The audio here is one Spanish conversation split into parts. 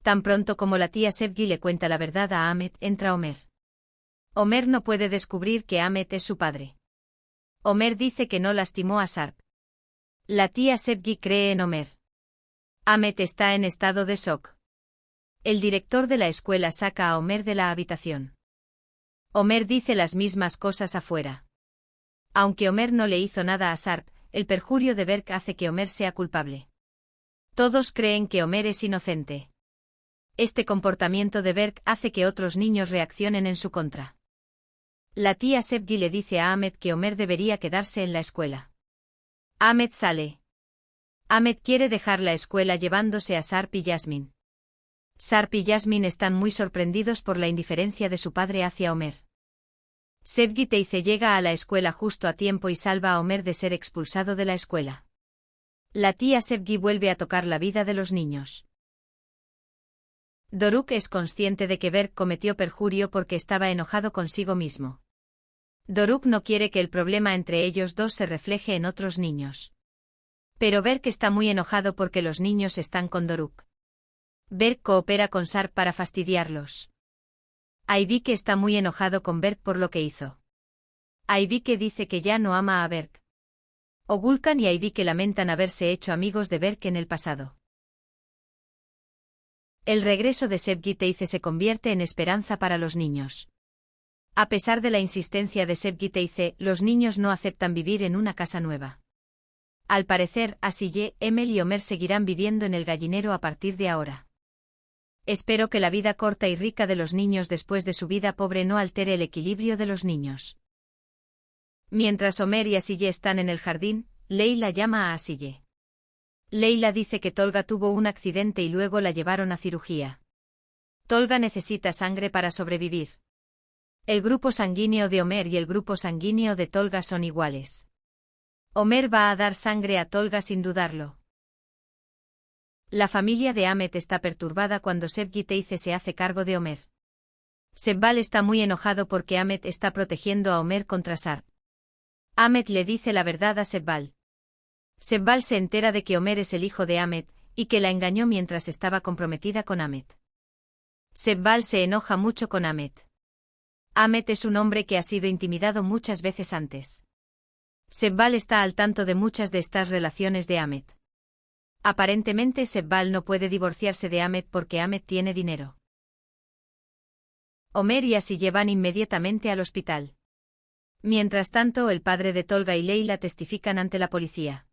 Tan pronto como la tía Sevgi le cuenta la verdad a Ahmet, entra Homer. Homer no puede descubrir que Ahmet es su padre. Homer dice que no lastimó a Sarp. La tía Sevgi cree en Homer. Ahmet está en estado de shock. El director de la escuela saca a Homer de la habitación. Homer dice las mismas cosas afuera. Aunque Homer no le hizo nada a Sarp, el perjurio de Berk hace que Homer sea culpable. Todos creen que Homer es inocente. Este comportamiento de Berk hace que otros niños reaccionen en su contra. La tía Sevgi le dice a Ahmet que Homer debería quedarse en la escuela. Ahmet sale. Ahmet quiere dejar la escuela llevándose a Sarp y Yasmin. Sarp y Yasmin están muy sorprendidos por la indiferencia de su padre hacia Homer. Sevgi Teyze llega a la escuela justo a tiempo y salva a Homer de ser expulsado de la escuela. La tía Sevgi vuelve a tocar la vida de los niños. Doruk es consciente de que Berk cometió perjurio porque estaba enojado consigo mismo. Doruk no quiere que el problema entre ellos dos se refleje en otros niños. Pero Berk está muy enojado porque los niños están con Doruk. Berk coopera con Sarp para fastidiarlos. Aybike está muy enojado con Berk por lo que hizo. Aybike dice que ya no ama a Berk. Ogulkan y Aybike lamentan haberse hecho amigos de Berk en el pasado. El regreso de Sevgi Teyze se convierte en esperanza para los niños. A pesar de la insistencia de Sevgi Teyze, los niños no aceptan vivir en una casa nueva. Al parecer, Asiye, Emel y Homer seguirán viviendo en el gallinero a partir de ahora. Espero que la vida corta y rica de los niños después de su vida pobre no altere el equilibrio de los niños. Mientras Homer y Asiye están en el jardín, Leila llama a Asiye. Leila dice que Tolga tuvo un accidente y luego la llevaron a cirugía. Tolga necesita sangre para sobrevivir. El grupo sanguíneo de Homer y el grupo sanguíneo de Tolga son iguales. Homer va a dar sangre a Tolga sin dudarlo. La familia de Ahmet está perturbada cuando Sevgi Teyze se hace cargo de Homer. Sebbal está muy enojado porque Ahmet está protegiendo a Homer contra Sarp. Ahmet le dice la verdad a Sebbal. Sebbal se entera de que Homer es el hijo de Ahmet, y que la engañó mientras estaba comprometida con Ahmet. Sebbal se enoja mucho con Ahmet. Ahmet es un hombre que ha sido intimidado muchas veces antes. Sebbal está al tanto de muchas de estas relaciones de Ahmet. Aparentemente Sebbal no puede divorciarse de Ahmet porque Ahmet tiene dinero. Homer y Asiye van inmediatamente al hospital. Mientras tanto, el padre de Tolga y Leila testifican ante la policía.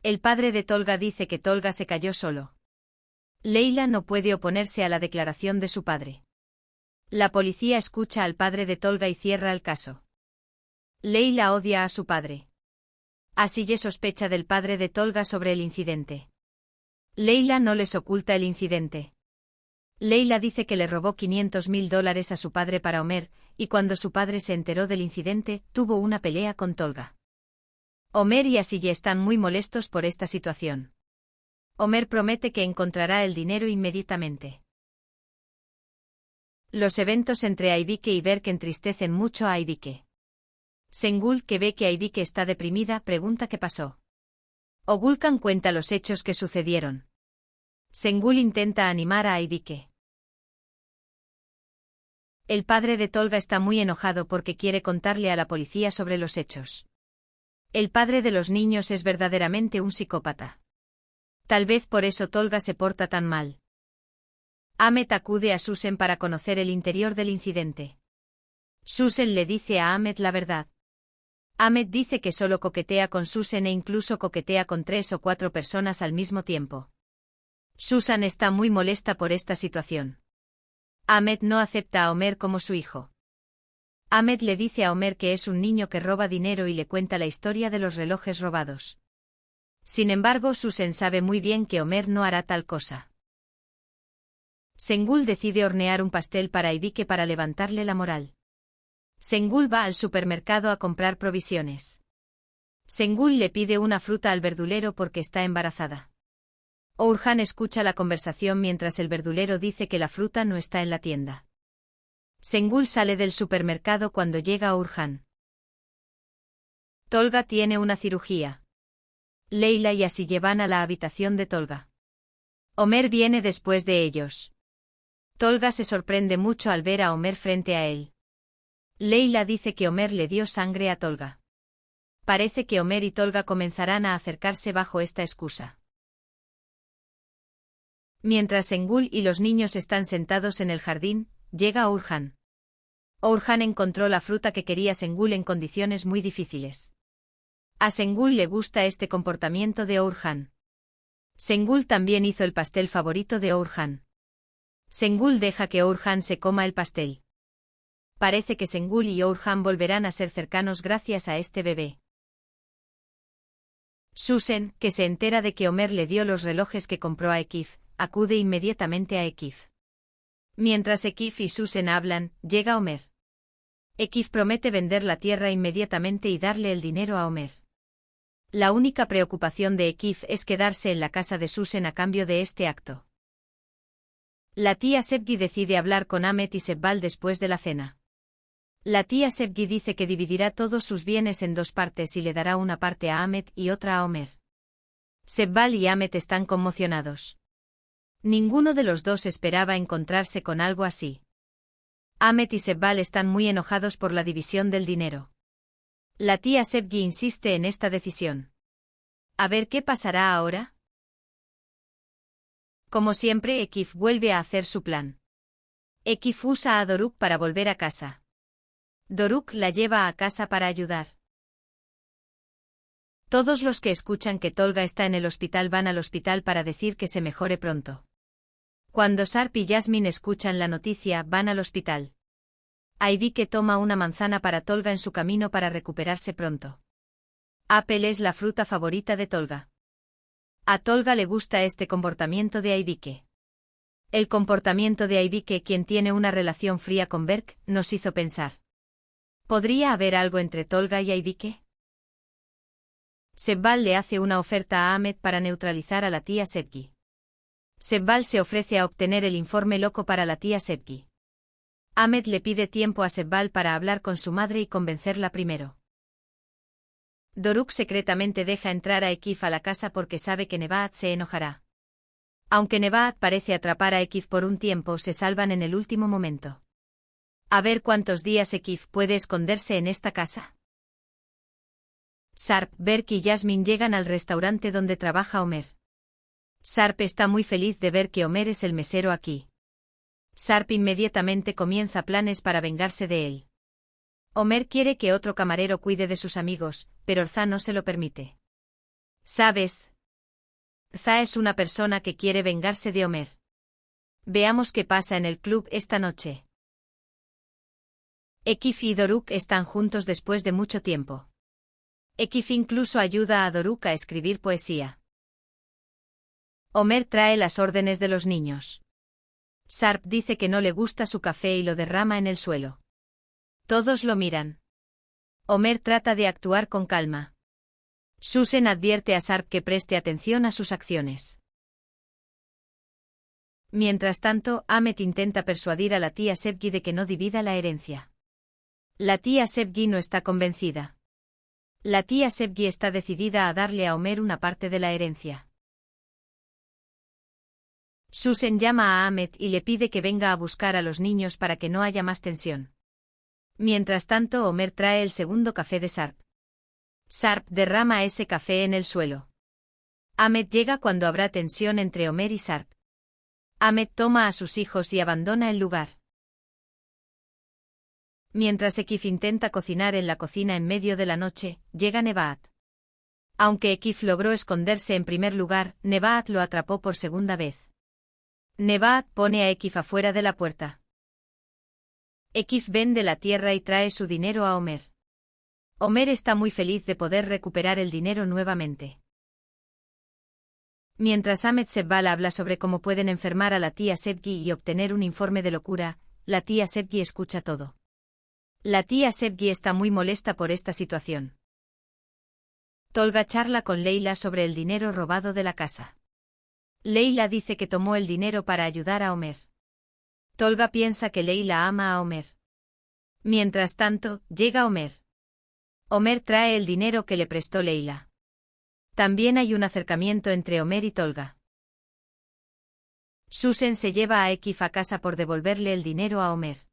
El padre de Tolga dice que Tolga se cayó solo. Leila no puede oponerse a la declaración de su padre. La policía escucha al padre de Tolga y cierra el caso. Leila odia a su padre. Asiye sospecha del padre de Tolga sobre el incidente. Leila no les oculta el incidente. Leila dice que le robó $500.000 a su padre para Homer, y cuando su padre se enteró del incidente, tuvo una pelea con Tolga. Homer y Asiye están muy molestos por esta situación. Homer promete que encontrará el dinero inmediatamente. Los eventos entre Aybike y Berk entristecen mucho a Aybike. Sengül, que ve que Aybike está deprimida, pregunta qué pasó. Ogulkan cuenta los hechos que sucedieron. Sengül intenta animar a Aybike. El padre de Tolga está muy enojado porque quiere contarle a la policía sobre los hechos. El padre de los niños es verdaderamente un psicópata. Tal vez por eso Tolga se porta tan mal. Ahmet acude a Susan para conocer el interior del incidente. Susan le dice a Ahmet la verdad. Ahmet dice que solo coquetea con Susan e incluso coquetea con 3 o 4 personas al mismo tiempo. Susan está muy molesta por esta situación. Ahmet no acepta a Homer como su hijo. Ahmet le dice a Homer que es un niño que roba dinero y le cuenta la historia de los relojes robados. Sin embargo, Susan sabe muy bien que Homer no hará tal cosa. Sengül decide hornear un pastel para Aybike para levantarle la moral. Sengül va al supermercado a comprar provisiones. Sengül le pide una fruta al verdulero porque está embarazada. Orhan escucha la conversación mientras el verdulero dice que la fruta no está en la tienda. Sengül sale del supermercado cuando llega Orhan. Tolga tiene una cirugía. Leila y Asiye van a la habitación de Tolga. Homer viene después de ellos. Tolga se sorprende mucho al ver a Homer frente a él. Leila dice que Homer le dio sangre a Tolga. Parece que Homer y Tolga comenzarán a acercarse bajo esta excusa. Mientras Şengül y los niños están sentados en el jardín, llega Orhan. Orhan encontró la fruta que quería Şengül en condiciones muy difíciles. A Şengül le gusta este comportamiento de Orhan. Şengül también hizo el pastel favorito de Orhan. Şengül deja que Orhan se coma el pastel. Parece que Şengül y Orhan volverán a ser cercanos gracias a este bebé. Susan, que se entera de que Homer le dio los relojes que compró a Ekif, acude inmediatamente a Ekif. Mientras Ekif y Susan hablan, llega Homer. Ekif promete vender la tierra inmediatamente y darle el dinero a Homer. La única preocupación de Ekif es quedarse en la casa de Susan a cambio de este acto. La tía Sevgi decide hablar con Ahmet y Şevval después de la cena. La tía Sevgi dice que dividirá todos sus bienes en dos partes y le dará una parte a Ahmet y otra a Homer. Şevval y Ahmet están conmocionados. Ninguno de los dos esperaba encontrarse con algo así. Ahmet y Şevval están muy enojados por la división del dinero. La tía Sevgi insiste en esta decisión. A ver qué pasará ahora. Como siempre, Ekif vuelve a hacer su plan. Ekif usa a Doruk para volver a casa. Doruk la lleva a casa para ayudar. Todos los que escuchan que Tolga está en el hospital van al hospital para decir que se mejore pronto. Cuando Sarp y Jasmine escuchan la noticia, van al hospital. Aybike toma una manzana para Tolga en su camino para recuperarse pronto. Apple es la fruta favorita de Tolga. A Tolga le gusta este comportamiento de Aybike. El comportamiento de Aybike, quien tiene una relación fría con Berk, nos hizo pensar. ¿Podría haber algo entre Tolga y Aybike? Şevval le hace una oferta a Ahmet para neutralizar a la tía Sevgi. Şevval se ofrece a obtener el informe loco para la tía Sevgi. Ahmet le pide tiempo a Şevval para hablar con su madre y convencerla primero. Doruk secretamente deja entrar a Ekif a la casa porque sabe que Nebahat se enojará. Aunque Nebahat parece atrapar a Ekif por un tiempo, se salvan en el último momento. A ver cuántos días Ekif puede esconderse en esta casa. Sarp, Berk y Jasmine llegan al restaurante donde trabaja Homer. Sarp está muy feliz de ver que Homer es el mesero aquí. Sarp inmediatamente comienza planes para vengarse de él. Homer quiere que otro camarero cuide de sus amigos, pero Za no se lo permite. ¿Sabes? Za es una persona que quiere vengarse de Homer. Veamos qué pasa en el club esta noche. Ekif y Doruk están juntos después de mucho tiempo. Ekif incluso ayuda a Doruk a escribir poesía. Homer trae las órdenes de los niños. Sarp dice que no le gusta su café y lo derrama en el suelo. Todos lo miran. Homer trata de actuar con calma. Susan advierte a Sarp que preste atención a sus acciones. Mientras tanto, Ahmet intenta persuadir a la tía Sevgi de que no divida la herencia. La tía Sevgi no está convencida. La tía Sevgi está decidida a darle a Homer una parte de la herencia. Susan llama a Ahmet y le pide que venga a buscar a los niños para que no haya más tensión. Mientras tanto, Homer trae el segundo café de Sarp. Sarp derrama ese café en el suelo. Ahmet llega cuando habrá tensión entre Homer y Sarp. Ahmet toma a sus hijos y abandona el lugar. Mientras Ekif intenta cocinar en la cocina en medio de la noche, llega Nebahat. Aunque Ekif logró esconderse en primer lugar, Nebahat lo atrapó por segunda vez. Nebahat pone a Ekif afuera de la puerta. Ekif vende la tierra y trae su dinero a Homer. Homer está muy feliz de poder recuperar el dinero nuevamente. Mientras Ahmet Şevval habla sobre cómo pueden enfermar a la tía Sevgi y obtener un informe de locura, la tía Sevgi escucha todo. La tía Sevgi está muy molesta por esta situación. Tolga charla con Leila sobre el dinero robado de la casa. Leila dice que tomó el dinero para ayudar a Homer. Tolga piensa que Leila ama a Homer. Mientras tanto, llega Homer. Homer trae el dinero que le prestó Leila. También hay un acercamiento entre Homer y Tolga. Susan se lleva a Ekif a casa por devolverle el dinero a Homer.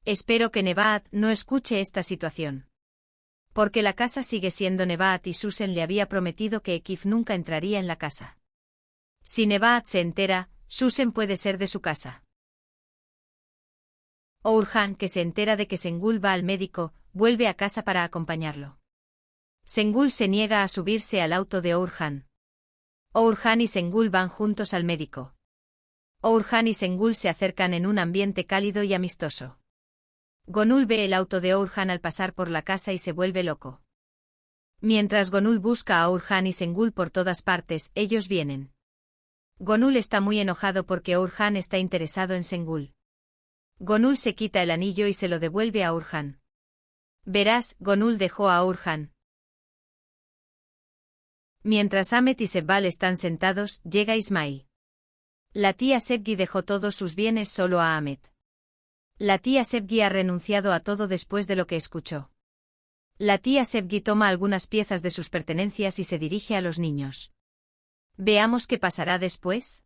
Espero que Nebaad no escuche esta situación. Porque la casa sigue siendo Nebaad y Susan le había prometido que Ekif nunca entraría en la casa. Si Nebaad se entera, Susan puede ser de su casa. Orhan, que se entera de que Sengül va al médico, vuelve a casa para acompañarlo. Sengül se niega a subirse al auto de Orhan. Orhan y Sengül van juntos al médico. Orhan y Sengül se acercan en un ambiente cálido y amistoso. Gonul ve el auto de Orhan al pasar por la casa y se vuelve loco. Mientras Gonul busca a Orhan y Sengül por todas partes, ellos vienen. Gonul está muy enojado porque Orhan está interesado en Sengül. Gonul se quita el anillo y se lo devuelve a Orhan. Verás, Gonul dejó a Orhan. Mientras Ahmet y Sebbal están sentados, llega Ismail. La tía Sevgi dejó todos sus bienes solo a Ahmet. La tía Sevgi ha renunciado a todo después de lo que escuchó. La tía Sevgi toma algunas piezas de sus pertenencias y se dirige a los niños. Veamos qué pasará después.